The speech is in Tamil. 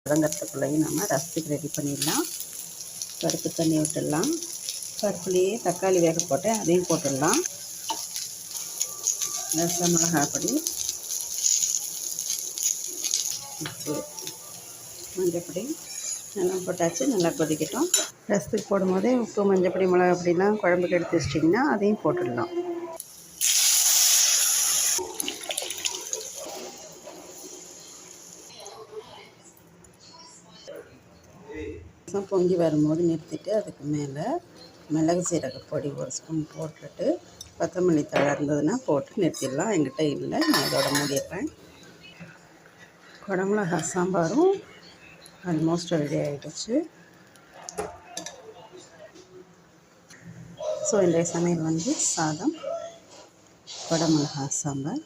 வதங்கிறதுக்குள்ளேயும் நம்ம ரசத்துக்கு ரெடி பண்ணிடலாம். பருப்பு தண்ணி விட்டுடலாம். பருப்புலேயே தக்காளி வேக போட்டேன், அதையும் போட்டுடலாம். ரசம் மிளகாய் பொடி, உப்பு, மஞ்சப்பொடி எல்லாம் போட்டாச்சு. நல்லா கொதிக்கட்டும். ரசத்துக்கு போடும்போதே உப்பு, மஞ்சப்பொடி, மிளகா பொடிலாம் குழம்புக்கு எடுத்து வச்சிட்டிங்கன்னா அதையும் போட்டுடலாம். ரசம் பொங்கி வரும்போது நிறுத்திட்டு அதுக்கு மேலே மிளகு சீரக பொடி 1 ஸ்பூன் போட்டுட்டு கொத்தமல்லி தழை இருந்ததுன்னா போட்டு நிறுத்திடலாம். என்கிட்ட இல்லை, நான் இதோட மூடிடுறேன். குடமிளகா சாம்பாரும் ஆல்மோஸ்ட் ரெடி ஆகிடுச்சு. ஸோ இன்றைய சமையல் சாதம், குடமிளகா சாம்பார்.